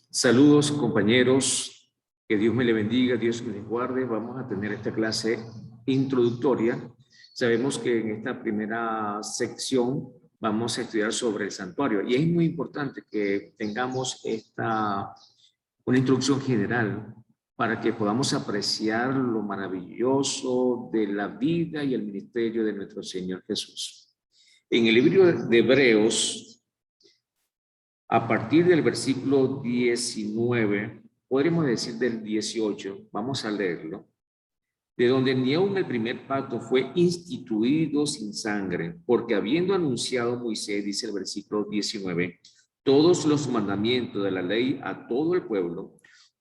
Saludos, compañeros, que Dios me le bendiga, Dios me les guarde. Vamos a tener esta clase introductoria. Sabemos que en esta primera sección vamos a estudiar sobre el santuario y es muy importante que tengamos una introducción general para que podamos apreciar lo maravilloso de la vida y el ministerio de nuestro Señor Jesús. En el libro de Hebreos, a partir del versículo 19, podríamos decir del 18, vamos a leerlo, de donde ni aun el primer pacto fue instituido sin sangre, porque habiendo anunciado Moisés, dice el versículo 19, todos los mandamientos de la ley a todo el pueblo,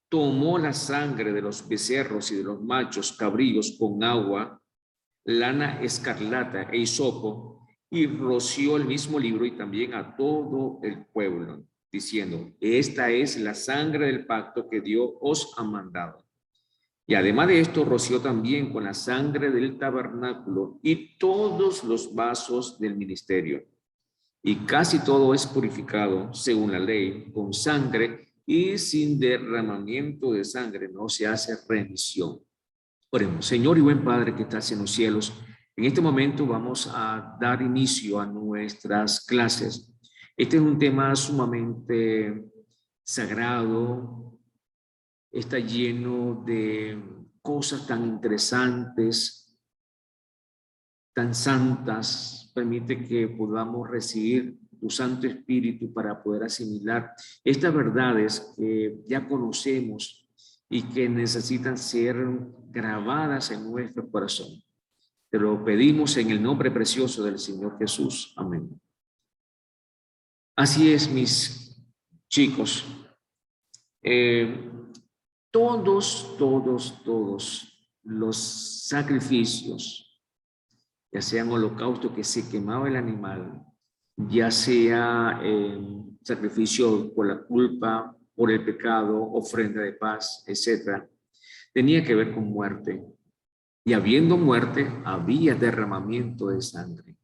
tomó la sangre de los becerros y de los machos cabríos con agua, lana escarlata e hisopo, y roció el mismo libro y también a todo el pueblo, diciendo, esta es la sangre del pacto que Dios os ha mandado. Y además de esto, roció también con la sangre del tabernáculo y todos los vasos del ministerio. Y casi todo es purificado, según la ley, con sangre, y sin derramamiento de sangre no se hace remisión. Oremos. Señor y buen Padre que estás en los cielos, en este momento vamos a dar inicio a nuestras clases. Este es un tema sumamente sagrado, está lleno de cosas tan interesantes, tan santas. Permite que podamos recibir tu Santo Espíritu para poder asimilar estas verdades que ya conocemos y que necesitan ser grabadas en nuestro corazón. Te lo pedimos en el nombre precioso del Señor Jesús. Amén. Así es, mis chicos. Todos los sacrificios, ya sean holocaustos que se quemaba el animal, ya sea sacrificio por la culpa, por el pecado, ofrenda de paz, etcétera, tenía que ver con muerte. Y habiendo muerte, había derramamiento de sangre.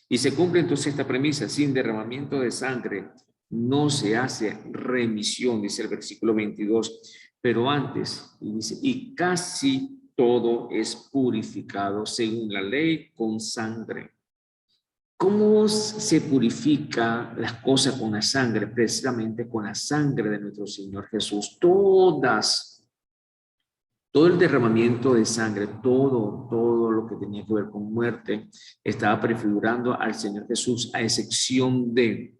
Y se cumple entonces esta premisa, sin derramamiento de sangre no se hace remisión, dice el versículo 22. Pero antes, dice, y casi todo es purificado según la ley con sangre. ¿Cómo se purifica las cosas con la sangre? Precisamente con la sangre de nuestro Señor Jesús. Todo el derramamiento de sangre, todo lo que tenía que ver con muerte, estaba prefigurando al Señor Jesús, a excepción de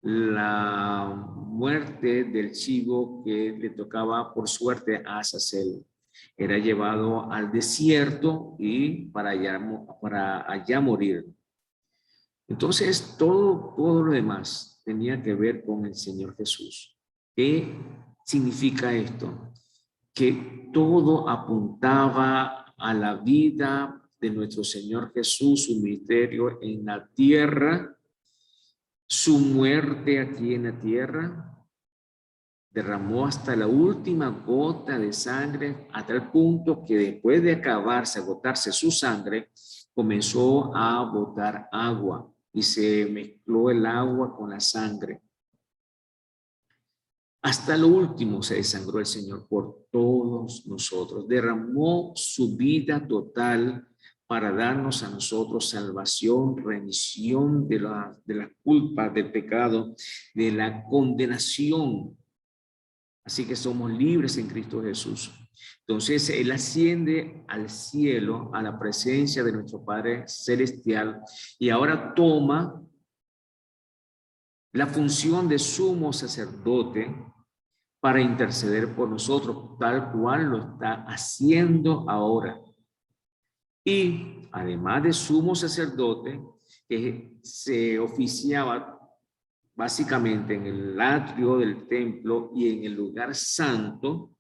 la muerte del chivo que le tocaba por suerte a Azazel. Era llevado al desierto y para allá morir. Entonces, todo lo demás tenía que ver con el Señor Jesús. ¿Qué significa esto? Que todo apuntaba a la vida de nuestro Señor Jesús, su ministerio en la tierra, su muerte aquí en la tierra, derramó hasta la última gota de sangre, a tal punto que después de agotarse su sangre, comenzó a botar agua y se mezcló el agua con la sangre. Hasta lo último se desangró el Señor por todos nosotros. Derramó su vida total para darnos a nosotros salvación, remisión de la culpa, del pecado, de la condenación. Así que somos libres en Cristo Jesús. Entonces, Él asciende al cielo, a la presencia de nuestro Padre Celestial, y ahora toma la función de sumo sacerdote para interceder por nosotros, tal cual lo está haciendo ahora. Y además de sumo sacerdote, que se oficiaba básicamente en el atrio del templo y en el lugar santo,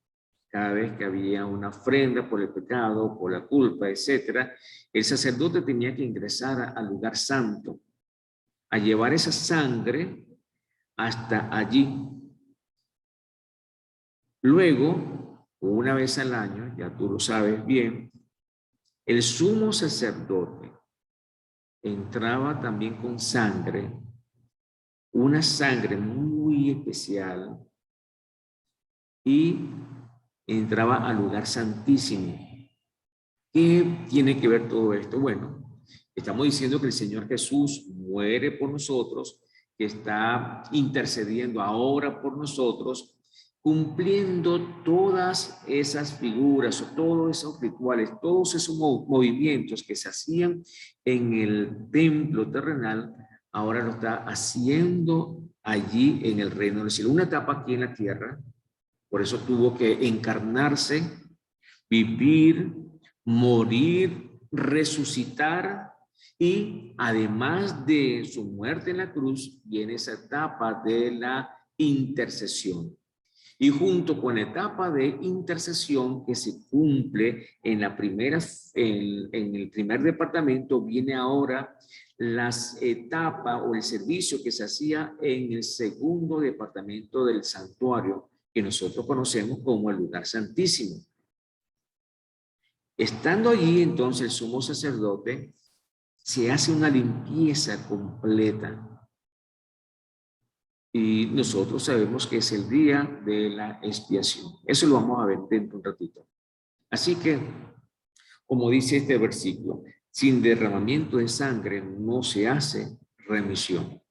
cada vez que había una ofrenda por el pecado, por la culpa, etcétera, el sacerdote tenía que ingresar al lugar santo, a llevar esa sangre hasta allí. Luego, una vez al año, ya tú lo sabes bien, el sumo sacerdote entraba también con sangre una sangre muy especial y entraba al lugar santísimo. ¿Qué tiene que ver todo esto? Bueno, estamos diciendo que el Señor Jesús muere por nosotros, que está intercediendo ahora por nosotros, cumpliendo todas esas figuras o todos esos rituales, todos esos movimientos que se hacían en el templo terrenal, ahora lo está haciendo allí en el reino del cielo. Una etapa aquí en la tierra, por eso tuvo que encarnarse, vivir, morir, resucitar, y además de su muerte en la cruz, viene esa etapa de la intercesión. Y junto con la etapa de intercesión que se cumple en la primera, en el primer departamento, viene ahora las etapas o el servicio que se hacía en el segundo departamento del santuario, que nosotros conocemos como el lugar santísimo. Estando allí, entonces, el sumo sacerdote se hace una limpieza completa. Y nosotros sabemos que es el día de la expiación. Eso lo vamos a ver dentro de un ratito. Así que, como dice este versículo, sin derramamiento de sangre no se hace remisión.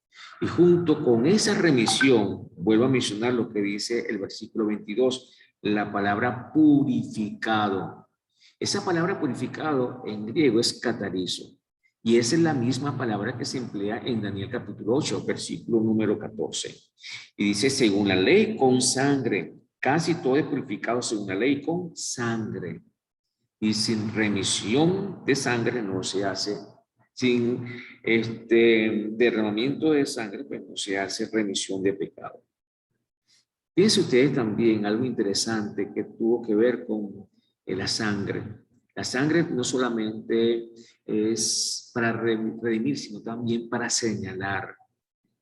Y junto con esa remisión, vuelvo a mencionar lo que dice el versículo 22, la palabra purificado. Esa palabra purificado en griego es catarizo. Y esa es la misma palabra que se emplea en Daniel capítulo 8, versículo número 14. Y dice, según la ley, con sangre. Casi todo es purificado según la ley, con sangre. Y sin remisión de sangre no se hace. Sin derramamiento de sangre, pues no se hace remisión de pecado. Fíjense ustedes también algo interesante que tuvo que ver con la sangre. La sangre no solamente es para redimir, sino también para señalar.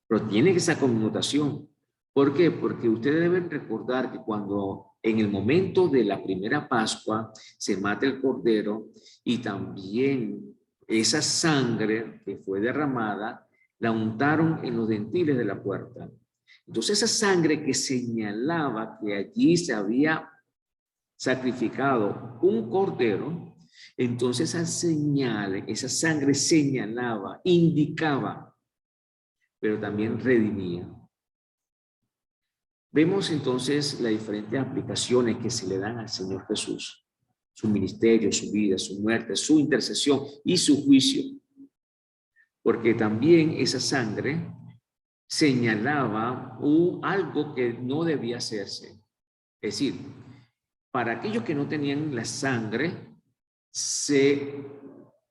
Pero tiene esa connotación. ¿Por qué? Porque ustedes deben recordar que cuando en el momento de la primera Pascua se mata el cordero y también esa sangre que fue derramada la untaron en los dinteles de la puerta. Entonces esa sangre que señalaba que allí se había sacrificado un cordero, entonces esa señal, esa sangre señalaba, indicaba, pero también redimía. Vemos entonces las diferentes aplicaciones que se le dan al Señor Jesús, su ministerio, su vida, su muerte, su intercesión y su juicio, porque también esa sangre señalaba algo que no debía hacerse. Es decir, para aquellos que no tenían la sangre, se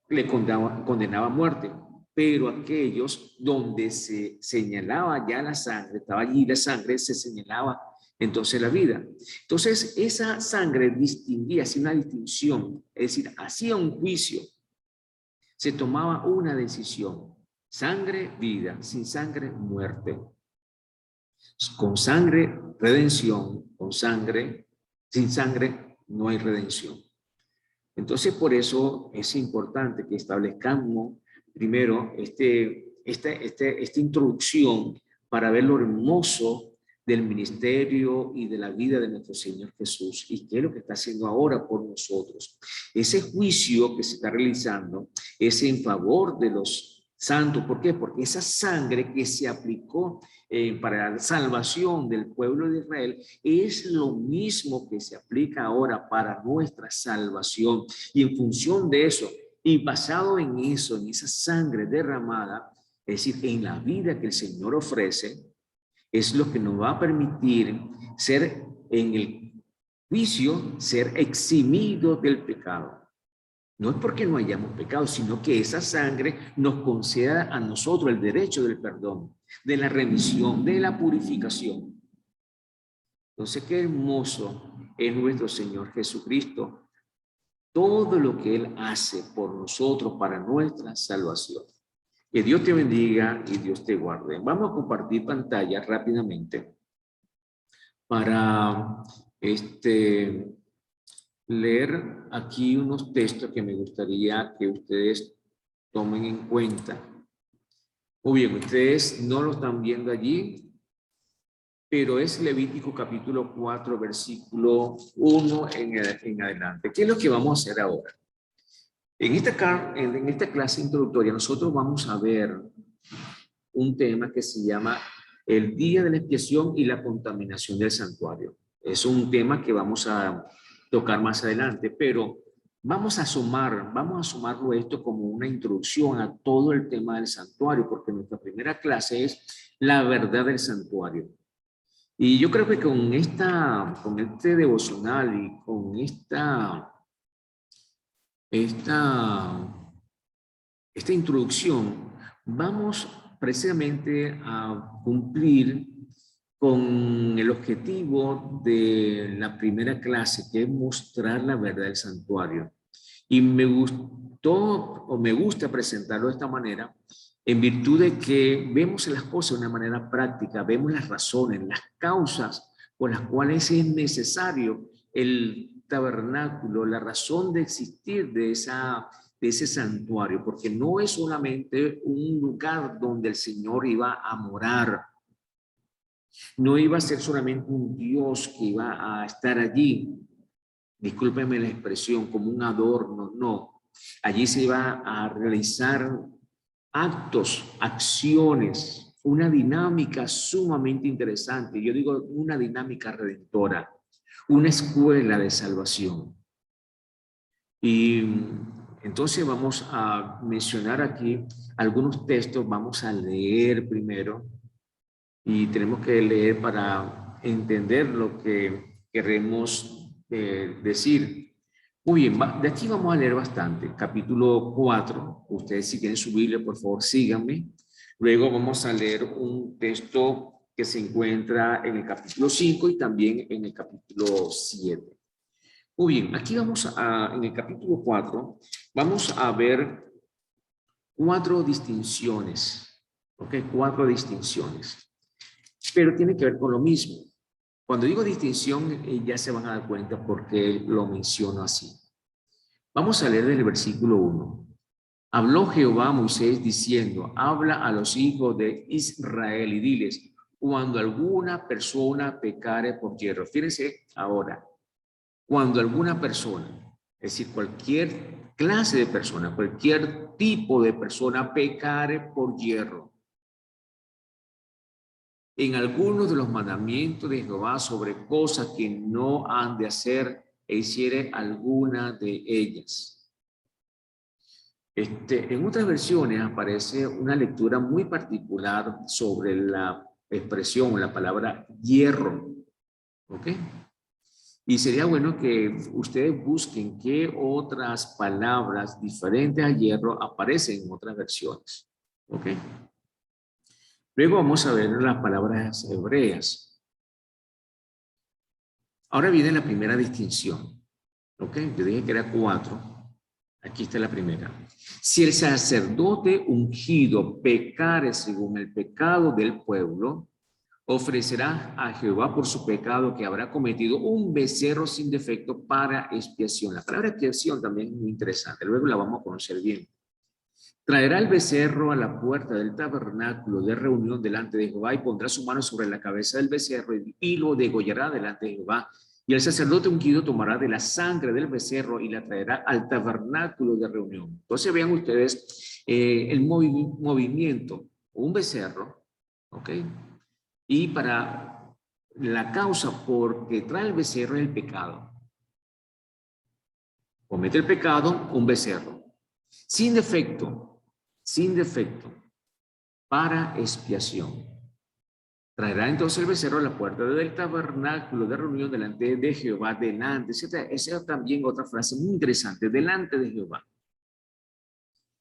le condenaba a muerte, pero aquellos donde se señalaba ya la sangre, estaba allí la sangre, se señalaba entonces la vida. Entonces esa sangre distinguía, hacía una distinción, es decir, hacía un juicio, se tomaba una decisión, sangre, vida, sin sangre, muerte. Con sangre, redención, con sangre, sin sangre, no hay redención. Entonces, por eso es importante que establezcamos primero esta introducción para ver lo hermoso del ministerio y de la vida de nuestro Señor Jesús y qué es lo que está haciendo ahora por nosotros. Ese juicio que se está realizando es en favor de los santos. ¿Por qué? Porque esa sangre que se aplicó para la salvación del pueblo de Israel es lo mismo que se aplica ahora para nuestra salvación. Y en función de eso, y basado en eso, en esa sangre derramada, es decir, en la vida que el Señor ofrece, es lo que nos va a permitir ser en el juicio, ser eximidos del pecado. No es porque no hayamos pecado, sino que esa sangre nos conceda a nosotros el derecho del perdón, de la remisión, de la purificación. Entonces, qué hermoso es nuestro Señor Jesucristo, todo lo que Él hace por nosotros para nuestra salvación. Que Dios te bendiga y Dios te guarde. Vamos a compartir pantalla rápidamente para leer aquí unos textos que me gustaría que ustedes tomen en cuenta. Muy bien, ustedes no lo están viendo allí, pero es Levítico capítulo 4, versículo 1 en adelante. ¿Qué es lo que vamos a hacer ahora? En esta clase introductoria nosotros vamos a ver un tema que se llama el día de la expiación y la contaminación del santuario. Es un tema que vamos a tocar más adelante, pero vamos a sumarlo esto como una introducción a todo el tema del santuario, porque nuestra primera clase es la verdad del santuario. Y yo creo que con este devocional y con esta introducción, vamos precisamente a cumplir con el objetivo de la primera clase, que es mostrar la verdad del santuario. Y me gusta presentarlo de esta manera, en virtud de que vemos las cosas de una manera práctica, vemos las razones, las causas por las cuales es necesario el tabernáculo, la razón de existir de ese santuario, porque no es solamente un lugar donde el Señor iba a morar, no iba a ser solamente un Dios que iba a estar allí, discúlpeme la expresión, como un adorno, no. Allí se iba a realizar actos, acciones, una dinámica sumamente interesante. Yo digo una dinámica redentora, una escuela de salvación. Y entonces vamos a mencionar aquí algunos textos, vamos a leer primero y tenemos que leer para entender lo que queremos decir. Muy bien, de aquí vamos a leer bastante. Capítulo 4, ustedes si quieren su Biblia, por favor, síganme. Luego vamos a leer un texto que se encuentra en el capítulo 5 y también en el capítulo 7. Muy bien, aquí en el capítulo 4, vamos a ver 4 distinciones, ¿ok? 4 distinciones, pero tiene que ver con lo mismo. Cuando digo distinción, ya se van a dar cuenta por qué lo menciono así. Vamos a leer del versículo 1. Habló Jehová a Moisés diciendo, habla a los hijos de Israel y diles, cuando alguna persona pecare por hierro. Fíjense ahora, cuando alguna persona, es decir, cualquier clase de persona, cualquier tipo de persona pecare por hierro en algunos de los mandamientos de Jehová sobre cosas que no han de hacer e hiciere alguna de ellas. En otras versiones aparece una lectura muy particular sobre la expresión, la palabra hierro. ¿Ok? Y sería bueno que ustedes busquen qué otras palabras diferentes a hierro aparecen en otras versiones. ¿Ok? Luego vamos a ver las palabras hebreas. Ahora viene la primera distinción. ¿Ok? Yo dije que era 4. Aquí está la primera. Si el sacerdote ungido pecare según el pecado del pueblo, ofrecerá a Jehová por su pecado que habrá cometido un becerro sin defecto para expiación. La palabra expiación también es muy interesante. Luego la vamos a conocer bien. Traerá el becerro a la puerta del tabernáculo de reunión delante de Jehová y pondrá su mano sobre la cabeza del becerro y lo degollará delante de Jehová. Y el sacerdote ungido tomará de la sangre del becerro y la traerá al tabernáculo de reunión. Entonces vean ustedes el movimiento, un becerro, ¿ok? Y para la causa porque trae el becerro es el pecado. Comete el pecado, un becerro. Sin defecto, para expiación. Traerá entonces el becerro a la puerta del tabernáculo de reunión delante de Jehová, delante. Esa es también otra frase muy interesante, delante de Jehová.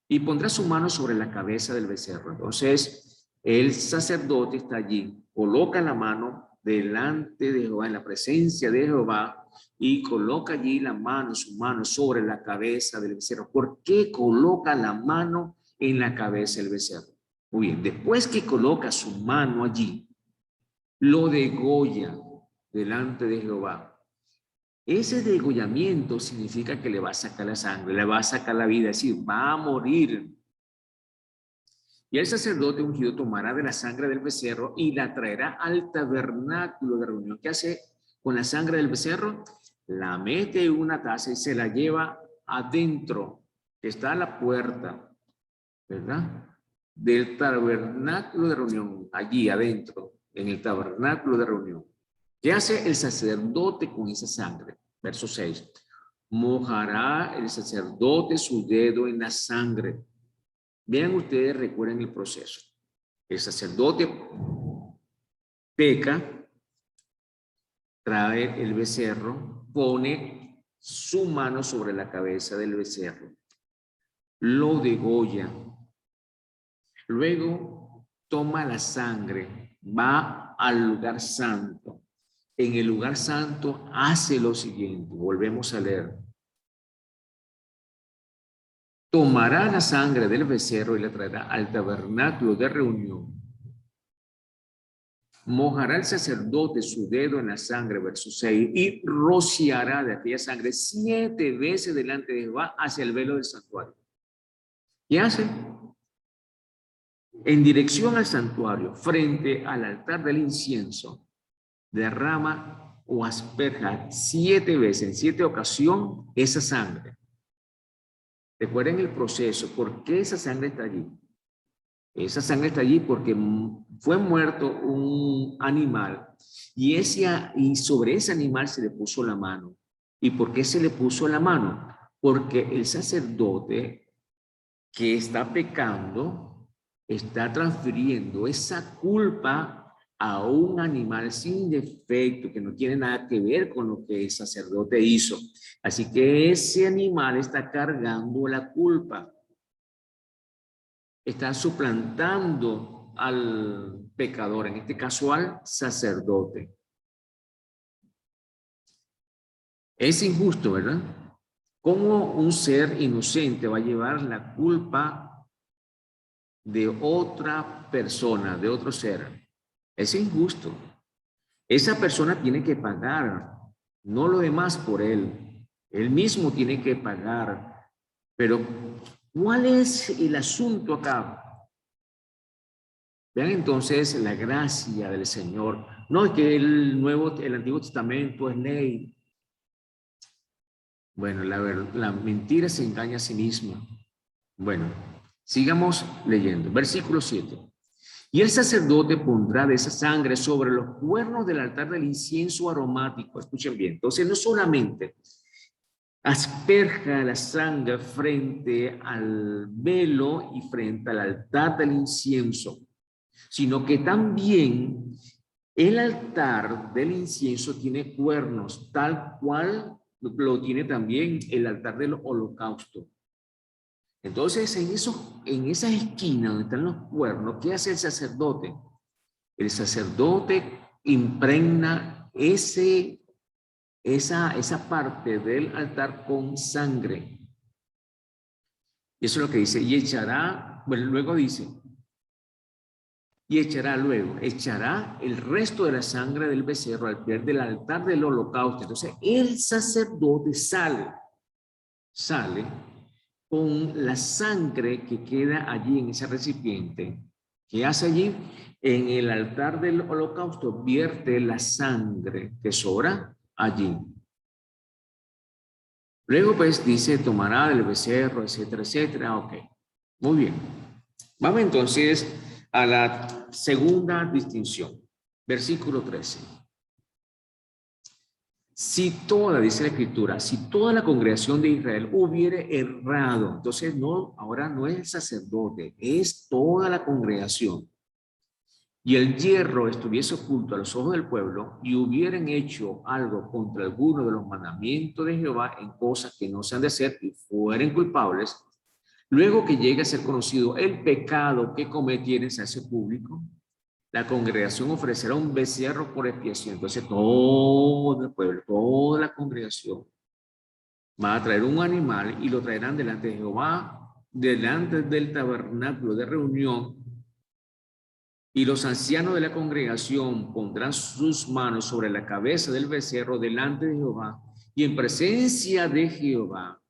Y pondrá su mano sobre la cabeza del becerro. Entonces, el sacerdote está allí, coloca la mano delante de Jehová, en la presencia de Jehová, y coloca allí su mano sobre la cabeza del becerro. ¿Por qué coloca la mano en la cabeza del becerro? Muy bien, después que coloca su mano allí, lo degolla delante de Jehová. Ese degollamiento significa que le va a sacar la sangre, le va a sacar la vida, es decir, va a morir. Y el sacerdote ungido tomará de la sangre del becerro y la traerá al tabernáculo de reunión. ¿Qué hace con la sangre del becerro? La mete en una taza y se la lleva adentro, que está a la puerta, ¿verdad? Del tabernáculo de reunión, allí adentro, en el tabernáculo de reunión. ¿Qué hace el sacerdote con esa sangre? Verso 6. Mojará el sacerdote su dedo en la sangre. Vean ustedes, recuerden el proceso. El sacerdote peca, trae el becerro, pone su mano sobre la cabeza del becerro, lo degolla, luego toma la sangre, va al lugar santo. En el lugar santo hace lo siguiente, volvemos a leer. Tomará la sangre del becerro y la traerá al tabernáculo de reunión. Mojará el sacerdote su dedo en la sangre, verso 6, y rociará de aquella sangre 7 veces delante de Jehová hacia el velo del santuario. ¿Qué hace? En dirección al santuario, frente al altar del incienso, derrama o asperja 7 veces, en 7 ocasiones, esa sangre. Recuerden el proceso. ¿Por qué esa sangre está allí? Esa sangre está allí porque fue muerto un animal y sobre ese animal se le puso la mano. ¿Y por qué se le puso la mano? Porque el sacerdote que está pecando está transfiriendo esa culpa a un animal sin defecto, que no tiene nada que ver con lo que el sacerdote hizo. Así que ese animal está cargando la culpa. Está suplantando al pecador, en este caso al sacerdote. Es injusto, ¿verdad? ¿Cómo un ser inocente va a llevar la culpa de otra persona, de otro ser? Es injusto. Esa persona tiene que pagar, no lo demás por él. Él mismo tiene que pagar. Pero, ¿cuál es el asunto acá? Vean entonces la gracia del Señor. No es que el Antiguo Testamento es ley. Bueno, la mentira se engaña a sí misma. Bueno, sigamos leyendo. Versículo 7. Y el sacerdote pondrá de esa sangre sobre los cuernos del altar del incienso aromático. Escuchen bien. Entonces, no solamente asperja la sangre frente al velo y frente al altar del incienso, sino que también el altar del incienso tiene cuernos, tal cual lo tiene también el altar del holocausto. Entonces, en esa esquina donde están los cuernos, ¿qué hace el sacerdote? El sacerdote impregna esa parte del altar con sangre. Y eso es lo que dice, y echará, bueno, luego dice, y echará el resto de la sangre del becerro al pie del altar del holocausto. Entonces, el sacerdote sale con la sangre que queda allí en ese recipiente. ¿Qué hace allí? En el altar del holocausto vierte la sangre que sobra allí. Luego, pues, dice, tomará del becerro, etcétera, etcétera. Ok, muy bien. Vamos entonces a la segunda distinción. Versículo 13. Si toda, dice la Escritura, si toda la congregación de Israel hubiere errado, entonces ahora no es el sacerdote, es toda la congregación, y el hierro estuviese oculto a los ojos del pueblo, y hubieran hecho algo contra alguno de los mandamientos de Jehová en cosas que no se han de hacer y fueren culpables, luego que llegue a ser conocido el pecado que cometieren, se hace público, la congregación ofrecerá un becerro por expiación. Entonces todo el pueblo, toda la congregación va a traer un animal y lo traerán delante de Jehová, delante del tabernáculo de reunión, y los ancianos de la congregación pondrán sus manos sobre la cabeza del becerro delante de Jehová, y en presencia de Jehová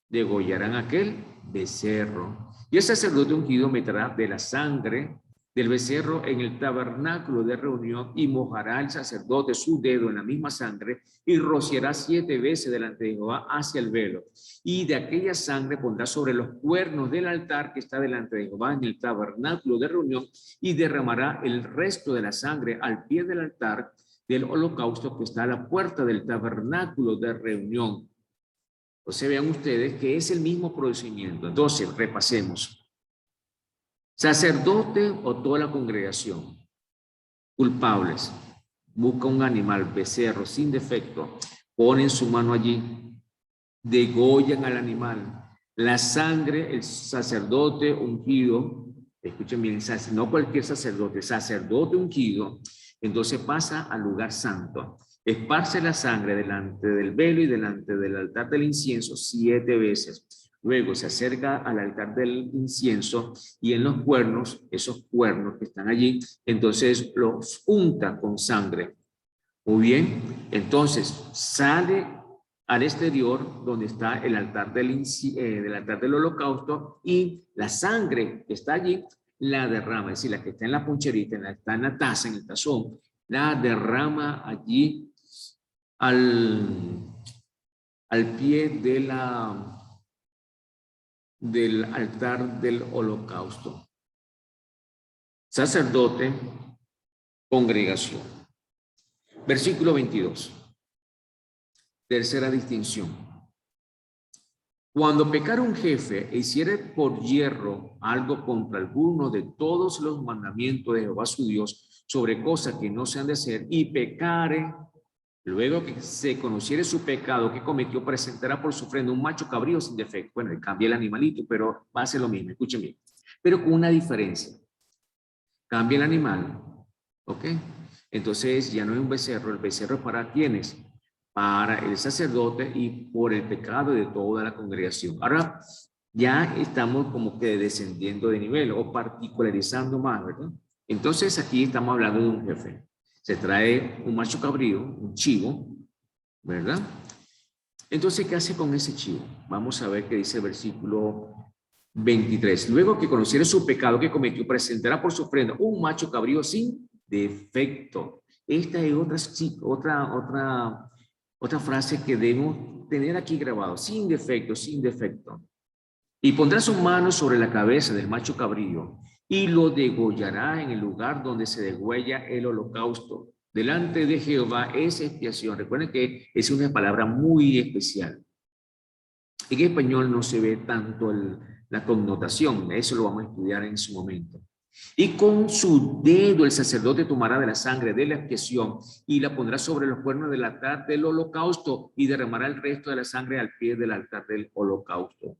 degollarán aquel becerro. Y el sacerdote ungido meterá de la sangre del becerro en el tabernáculo de reunión y mojará el sacerdote su dedo en la misma sangre y rociará 7 veces delante de Jehová hacia el velo. Y de aquella sangre pondrá sobre los cuernos del altar que está delante de Jehová en el tabernáculo de reunión y derramará el resto de la sangre al pie del altar del holocausto que está a la puerta del tabernáculo de reunión. O sea, vean ustedes que es el mismo procedimiento. Entonces, repasemos. Sacerdote o toda la congregación, culpables, busca un animal, becerro, sin defecto, ponen su mano allí, degollan al animal, la sangre, el sacerdote ungido, escuchen bien, no cualquier sacerdote, sacerdote ungido, entonces pasa al lugar santo, esparce la sangre delante del velo y delante del altar del incienso 7 veces. Luego se acerca al altar del incienso y en los cuernos, esos cuernos que están allí, entonces los unta con sangre. Muy bien, entonces sale al exterior donde está el altar del holocausto y la sangre que está allí la derrama, es decir, la que está en la poncherita, está en la taza, en el tazón, la derrama allí al pie del altar del holocausto. Sacerdote, congregación. Versículo 22. Tercera distinción. Cuando pecara un jefe e hiciere por yerro algo contra alguno de todos los mandamientos de Jehová su Dios sobre cosas que no se han de hacer y pecare, luego que se conociere su pecado que cometió, presentará por su ofrenda un macho cabrío sin defecto. Bueno, le cambia el animalito, pero va a ser lo mismo, escuchen bien. Pero con una diferencia. Cambia el animal, ¿ok? Entonces ya no es un becerro, el becerro es para quienes, para el sacerdote y por el pecado de toda la congregación. Ahora ya estamos como que descendiendo de nivel o particularizando más, ¿verdad? Entonces aquí estamos hablando de un jefe. Se trae un macho cabrío, un chivo, ¿verdad? Entonces, ¿qué hace con ese chivo? Vamos a ver qué dice el versículo 23. Luego que conociere su pecado que cometió, presentará por su ofrenda un macho cabrío sin defecto. Esta es otra frase que debemos tener aquí grabado. Sin defecto, sin defecto. Y pondrá sus manos sobre la cabeza del macho cabrío y lo degollará en el lugar donde se degüella el holocausto. Delante de Jehová es expiación. Recuerden que es una palabra muy especial. En español no se ve tanto la connotación. Eso lo vamos a estudiar en su momento. Y con su dedo el sacerdote tomará de la sangre de la expiación y la pondrá sobre los cuernos del altar del holocausto y derramará el resto de la sangre al pie del altar del holocausto.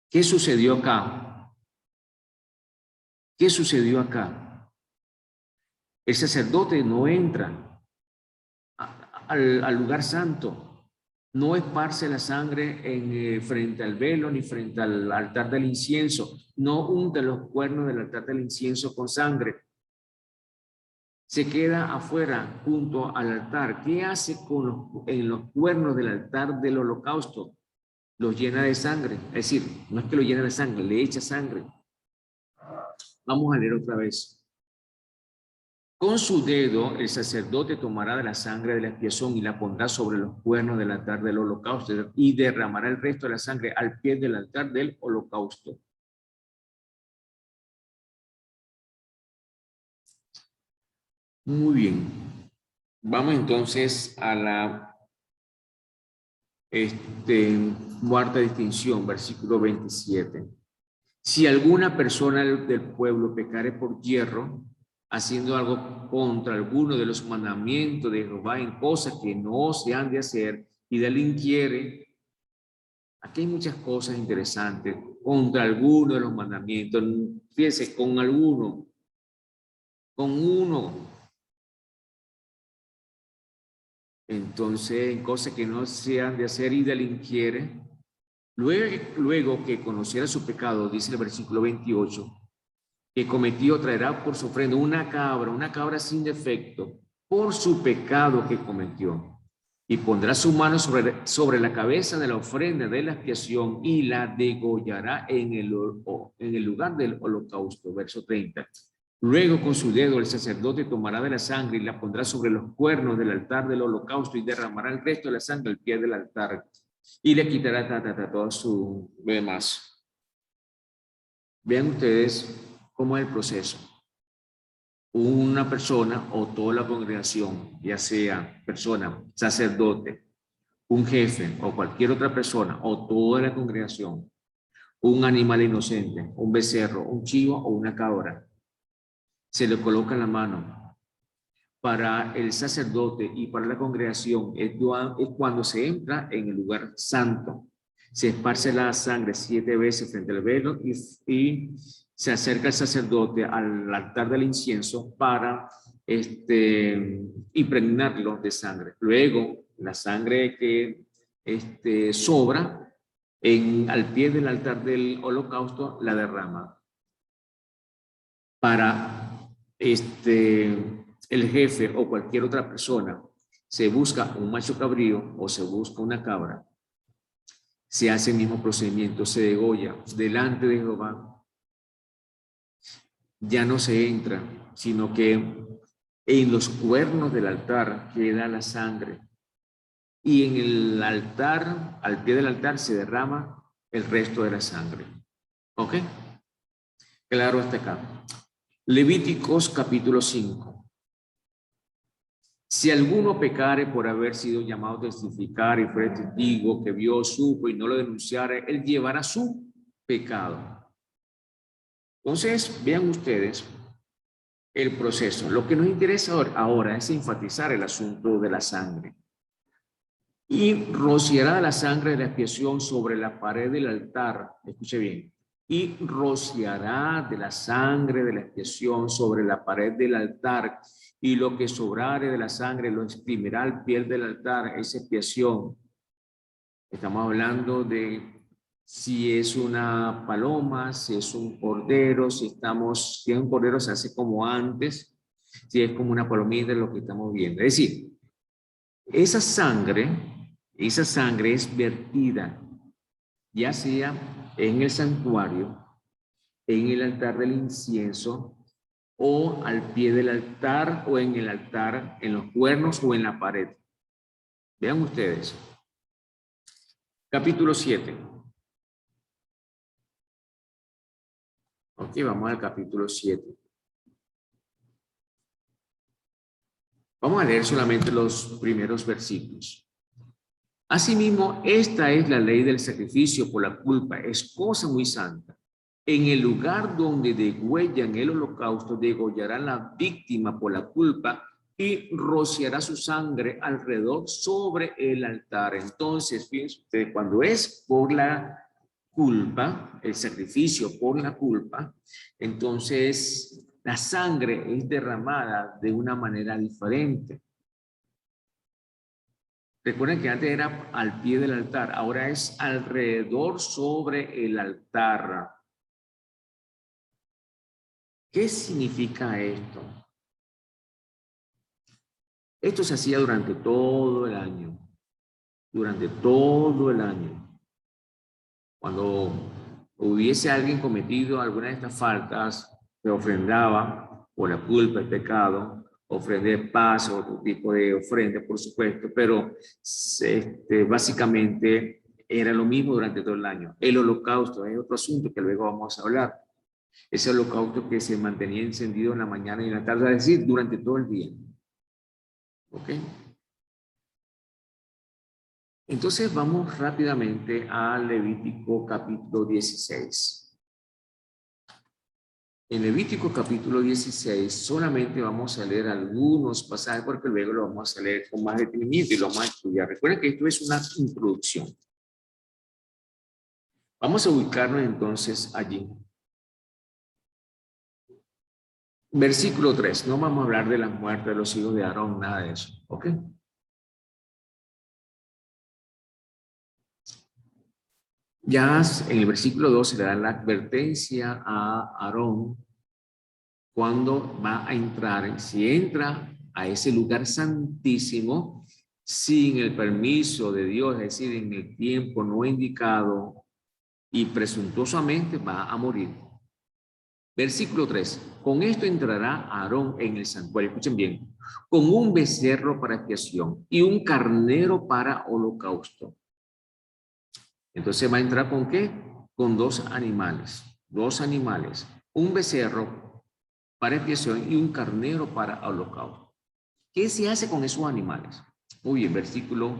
¿Qué sucedió acá? ¿Qué sucedió acá? El sacerdote no entra al lugar santo, no esparce la sangre frente al velo ni frente al altar del incienso, no unta los cuernos del altar del incienso con sangre. Se queda afuera junto al altar. ¿Qué hace en los cuernos del altar del holocausto? Los llena de sangre, es decir, no es que lo llena de sangre, le echa sangre. Vamos a leer otra vez. Con su dedo el sacerdote tomará de la sangre de la expiación y la pondrá sobre los cuernos del altar del holocausto y derramará el resto de la sangre al pie del altar del holocausto. Muy bien. Vamos entonces a la cuarta distinción, versículo 27. Si alguna persona del pueblo pecare por yerro, haciendo algo contra alguno de los mandamientos de Jehová en cosas que no se han de hacer y delinquiere, aquí hay muchas cosas interesantes, contra alguno de los mandamientos, fíjense, con uno. Entonces, en cosas que no se han de hacer y delinquiere, luego que conociera su pecado, dice el versículo 28, que cometió, traerá por su ofrenda una cabra sin defecto, por su pecado que cometió. Y pondrá su mano sobre la cabeza de la ofrenda de la expiación y la degollará en el lugar del holocausto. Verso 30. Luego con su dedo el sacerdote tomará de la sangre y la pondrá sobre los cuernos del altar del holocausto y derramará el resto de la sangre al pie del altar y le quitará todo su demás. Vean ustedes cómo es el proceso. Una persona o toda la congregación, ya sea persona, sacerdote, un jefe o cualquier otra persona o toda la congregación, un animal inocente, un becerro, un chivo o una cabra, se le coloca la mano. Para el sacerdote y para la congregación es cuando se entra en el lugar santo. Se esparce la sangre 7 veces frente al velo y se acerca el sacerdote al altar del incienso para impregnarlo de sangre. Luego, la sangre que sobra al pie del altar del holocausto la derrama. Para el jefe o cualquier otra persona, se busca un macho cabrío o se busca una cabra, se hace el mismo procedimiento, se degolla delante de Jehová. Ya no se entra, sino que en los cuernos del altar queda la sangre y en el altar, al pie del altar, se derrama el resto de la sangre. ¿Ok? Claro hasta acá. Levíticos capítulo 5. Si alguno pecare por haber sido llamado a testificar y fue testigo que vio, supo y no lo denunciare, él llevará su pecado. Entonces, vean ustedes el proceso. Lo que nos interesa ahora es enfatizar el asunto de la sangre. Y rociará la sangre de la expiación sobre la pared del altar. Escuche bien. Y rociará de la sangre de la expiación sobre la pared del altar, y lo que sobrare de la sangre lo exprimirá al pie del altar. Esa expiación. Estamos hablando de si es una paloma, si es un cordero, si es un cordero se hace como antes, si es como una palomita, lo que estamos viendo. Es decir, esa sangre es vertida, ya sea en el santuario, en el altar del incienso, o al pie del altar, o en el altar, en los cuernos o en la pared. Vean ustedes. Capítulo 7. Ok, vamos al capítulo 7. Vamos a leer solamente los primeros versículos. Asimismo, esta es la ley del sacrificio por la culpa, es cosa muy santa. En el lugar donde degüellan el holocausto, degollará la víctima por la culpa y rociará su sangre alrededor sobre el altar. Entonces, fíjense ustedes, cuando es por la culpa, el sacrificio por la culpa, entonces la sangre es derramada de una manera diferente. Recuerden que antes era al pie del altar, ahora es alrededor sobre el altar. ¿Qué significa esto? Esto se hacía durante todo el año. Durante todo el año. Cuando hubiese alguien cometido alguna de estas faltas, se ofrendaba por la culpa, el pecado, ofrenda de paz, otro tipo de ofrenda, por supuesto, pero básicamente era lo mismo durante todo el año. El holocausto es otro asunto que luego vamos a hablar. Ese holocausto que se mantenía encendido en la mañana y en la tarde, es decir, durante todo el día. ¿Ok? Entonces vamos rápidamente a Levítico capítulo 16. En Levítico capítulo 16 solamente vamos a leer algunos pasajes porque luego lo vamos a leer con más detenimiento y lo vamos a estudiar. Recuerden que esto es una introducción. Vamos a ubicarnos entonces allí. Versículo 3. No vamos a hablar de la muerte de los hijos de Aarón, nada de eso. ¿Ok? Ya en el versículo 2 se le da la advertencia a Aarón cuando va a entrar. Si entra a ese lugar santísimo, sin el permiso de Dios, es decir, en el tiempo no indicado, y presuntuosamente va a morir. Versículo 3. Con esto entrará Aarón en el santuario, escuchen bien, con un becerro para expiación y un carnero para holocausto. Entonces va a entrar ¿con qué? Con dos animales, un becerro para expiación y un carnero para holocausto. ¿Qué se hace con esos animales? Muy bien, versículo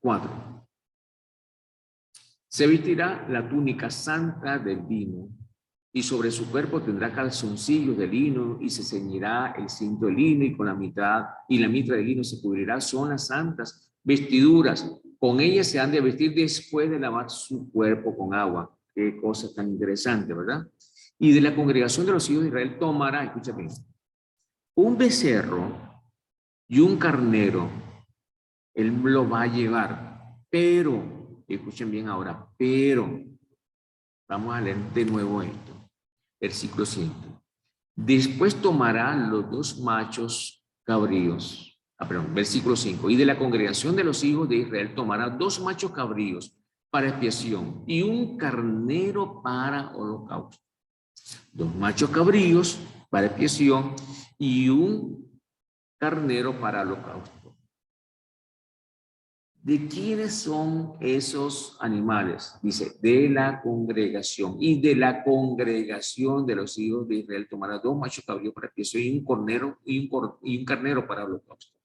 4. Se vestirá la túnica santa del lino, y sobre su cuerpo tendrá calzoncillos de lino, y se ceñirá el cinto de lino, y con la mitra de lino se cubrirá. Son las santas vestiduras. Con ellas se han de vestir después de lavar su cuerpo con agua. Qué cosa tan interesante, ¿verdad? Y de la congregación de los hijos de Israel tomará, escucha bien, un becerro y un carnero. Él lo va a llevar, pero, escuchen bien ahora, pero, vamos a leer de nuevo esto, versículo 5. Después tomará los dos machos cabríos, versículo 5, y de la congregación de los hijos de Israel tomará dos machos cabríos para expiación y un carnero para holocausto. Dos machos cabríos para expiación y un carnero para holocausto. ¿De quiénes son esos animales? Dice, de la congregación. Y de la congregación de los hijos de Israel tomará dos machos cabríos para expiación y un cordero y un carnero para holocausto.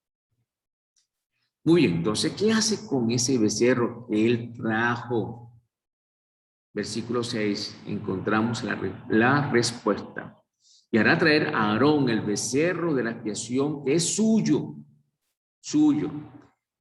Muy bien, entonces, ¿qué hace con ese becerro que él trajo? Versículo 6, encontramos la respuesta. Y hará traer a Aarón el becerro de la expiación que es suyo,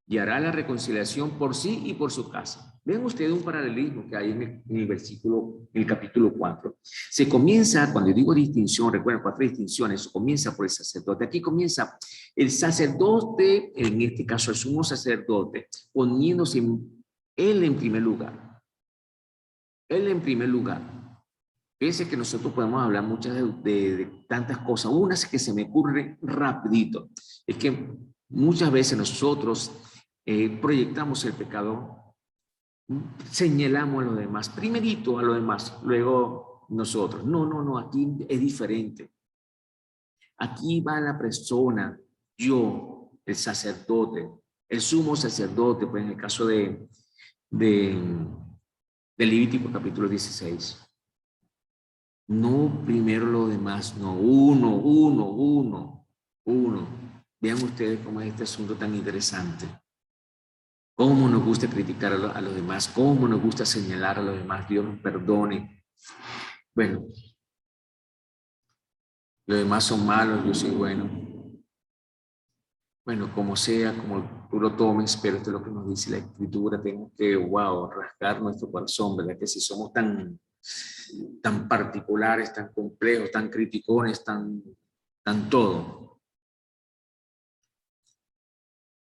y hará la reconciliación por sí y por su casa. Ven ustedes un paralelismo que hay en el capítulo 4. Se comienza, cuando digo distinción, recuerden 4 distinciones, comienza por el sacerdote. Aquí comienza el sacerdote, en este caso el sumo sacerdote, poniéndose él en primer lugar. Él en primer lugar. Fíjense que nosotros podemos hablar muchas de tantas cosas. Una es que se me ocurre rapidito. Es que muchas veces nosotros proyectamos el pecado, señalamos a los demás, primerito a los demás, luego nosotros. No, aquí es diferente. Aquí va la persona, yo, el sacerdote, el sumo sacerdote, pues en el caso de Levítico capítulo 16. No primero lo demás, no, uno. Vean ustedes cómo es este asunto tan interesante. Cómo nos gusta criticar a los demás, cómo nos gusta señalar a los demás. Dios nos perdone. Bueno, los demás son malos, yo soy bueno. Bueno, como sea, como tú lo tomes, pero esto es lo que nos dice la Escritura. Tenemos que, rasgar nuestro corazón, ¿verdad? Que si somos tan particulares, tan complejos, tan criticones, tan todo.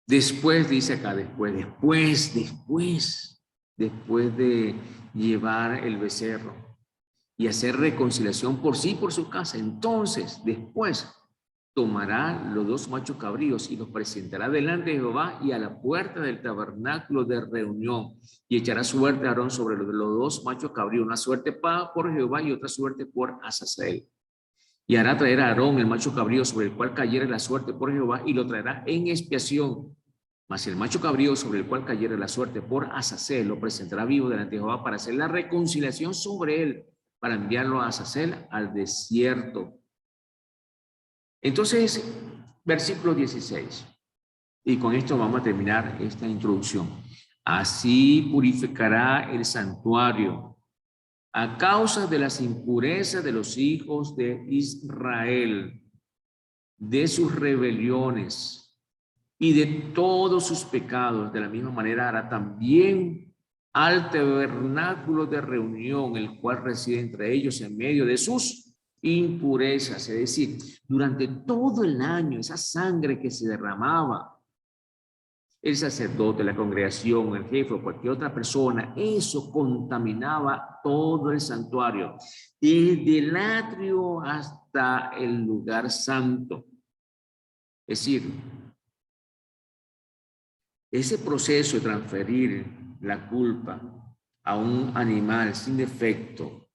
Después, dice acá, después de llevar el becerro y hacer reconciliación por sí y por su casa, entonces, después, tomará los dos machos cabríos y los presentará delante de Jehová y a la puerta del tabernáculo de reunión, y echará suerte a Aarón sobre los dos machos cabríos, una suerte por Jehová y otra suerte por Azazel. Y hará traer a Aarón el macho cabrío sobre el cual cayere la suerte por Jehová, y lo traerá en expiación. Mas el macho cabrío sobre el cual cayere la suerte por Azazel lo presentará vivo delante de Jehová para hacer la reconciliación sobre él, para enviarlo a Azazel al desierto. Entonces, versículo 16, y con esto vamos a terminar esta introducción. Así purificará el santuario a causa de las impurezas de los hijos de Israel, de sus rebeliones y de todos sus pecados. De la misma manera hará también al tabernáculo de reunión, el cual reside entre ellos en medio de sus impurezas. Es decir, durante todo el año, esa sangre que se derramaba, el sacerdote, la congregación, el jefe o cualquier otra persona, eso contaminaba todo el santuario, desde el atrio hasta el lugar santo. Es decir, ese proceso de transferir la culpa a un animal sin defecto,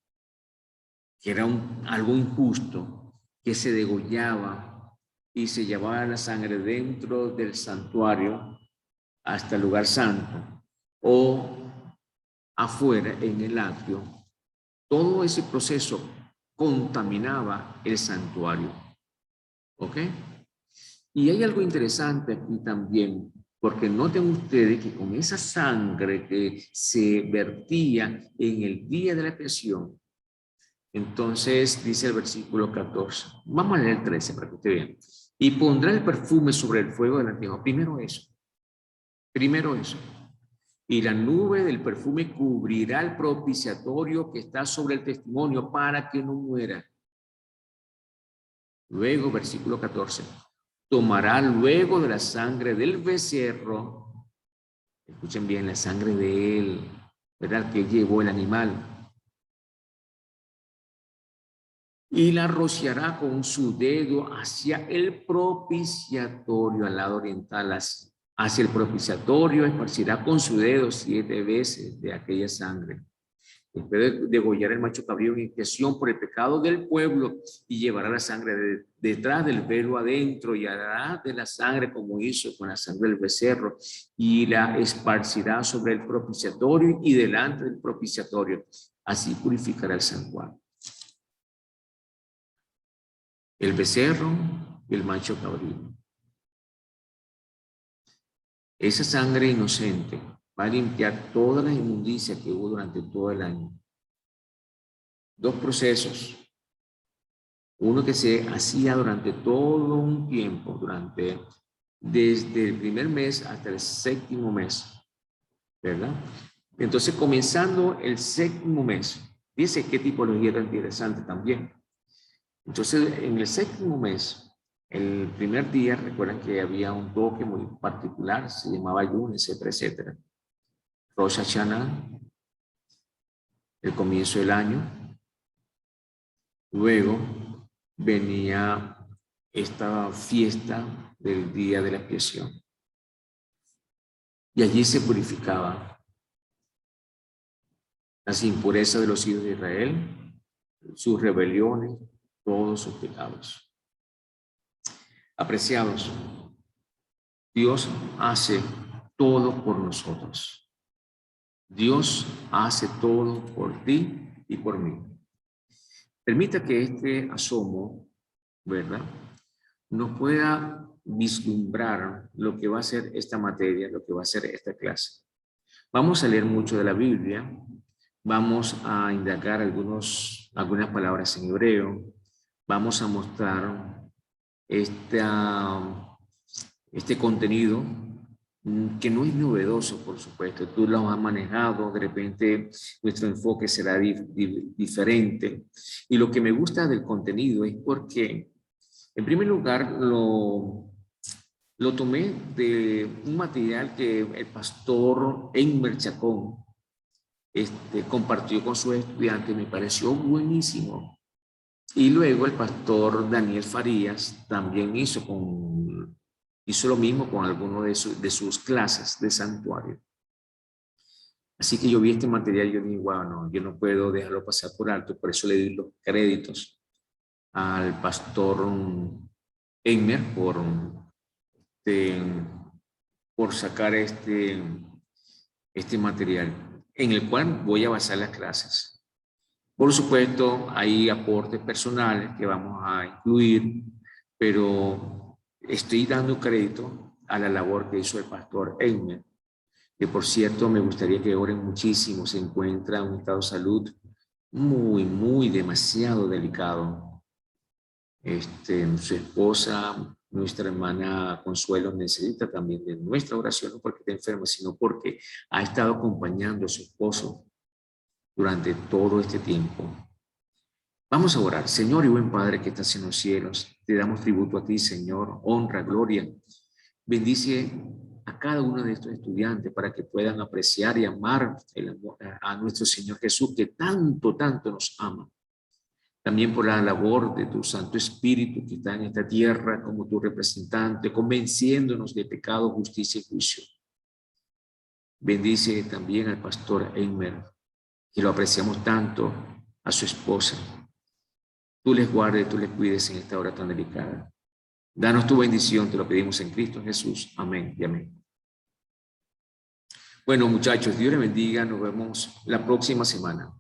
que era algo injusto, que se degollaba y se llevaba la sangre dentro del santuario hasta el lugar santo o afuera en el atrio, todo ese proceso contaminaba el santuario. ¿Ok? Y hay algo interesante aquí también, porque noten ustedes que con esa sangre que se vertía en el día de la expiación, entonces dice el versículo 14, vamos a leer el 13 para que usted vean, y pondrá el perfume sobre el fuego del antiguo. Primero eso, y la nube del perfume cubrirá el propiciatorio que está sobre el testimonio para que no muera. Luego, versículo 14, tomará luego de la sangre del becerro, escuchen bien, la sangre de él, ¿verdad? Que llevó el animal, y la rociará con su dedo hacia el propiciatorio, al lado oriental, hacia el propiciatorio, esparcirá con su dedo 7 veces de aquella sangre. Después de degollar el macho cabrío en expiación por el pecado del pueblo, y llevará la sangre detrás del velo adentro, y hará de la sangre como hizo con la sangre del becerro, y la esparcirá sobre el propiciatorio y delante del propiciatorio. Así purificará el santuario. El becerro y el macho cabrío. Esa sangre inocente va a limpiar todas las inmundicias que hubo durante todo el año. Dos procesos. Uno que se hacía durante todo un tiempo, desde el primer mes hasta el 7º mes, ¿verdad? Entonces, comenzando el 7º mes, dice qué tipología tan interesante también. Entonces, en el 7º mes, el primer día, recuerdan que había un toque muy particular, se llamaba Yun, etcétera, etcétera. Rosh Hashanah, el comienzo del año. Luego venía esta fiesta del día de la expiación. Y allí se purificaba las impurezas de los hijos de Israel, sus rebeliones, todos sus pecados. Apreciados, Dios hace todo por nosotros. Dios hace todo por ti y por mí. Permita que este asomo, ¿verdad?, nos pueda vislumbrar lo que va a ser esta materia, lo que va a ser esta clase. Vamos a leer mucho de la Biblia, vamos a indagar algunas palabras en hebreo, vamos a mostrar este contenido que no es novedoso, por supuesto. Tú lo has manejado, de repente nuestro enfoque será diferente. Y lo que me gusta del contenido es porque, en primer lugar, lo tomé de un material que el pastor Eimer Chacón compartió con sus estudiantes. Me pareció buenísimo. Y luego el pastor Daniel Farías también hizo lo mismo con alguno de sus clases de santuario. Así que yo vi este material y yo dije, wow, no, yo no puedo dejarlo pasar por alto. Por eso le di los créditos al pastor Eimer por sacar este material en el cual voy a basar las clases. Por supuesto, hay aportes personales que vamos a incluir, pero estoy dando crédito a la labor que hizo el pastor Eimer, que por cierto me gustaría que oren muchísimo. Se encuentra en un estado de salud muy demasiado delicado. Su esposa, nuestra hermana Consuelo, necesita también de nuestra oración, no porque esté enferma, sino porque ha estado acompañando a su esposo durante todo este tiempo. Vamos a orar. Señor y buen Padre que estás en los cielos, te damos tributo a ti, Señor, honra, gloria. Bendice a cada uno de estos estudiantes para que puedan apreciar y amar a nuestro Señor Jesús, que tanto nos ama. También por la labor de tu Santo Espíritu que está en esta tierra como tu representante, convenciéndonos de pecado, justicia y juicio. Bendice también al pastor Eimer, que lo apreciamos tanto, a su esposa. Tú les guardes, tú les cuides en esta hora tan delicada. Danos tu bendición, te lo pedimos en Cristo Jesús. Amén y amén. Bueno, muchachos, Dios les bendiga. Nos vemos la próxima semana.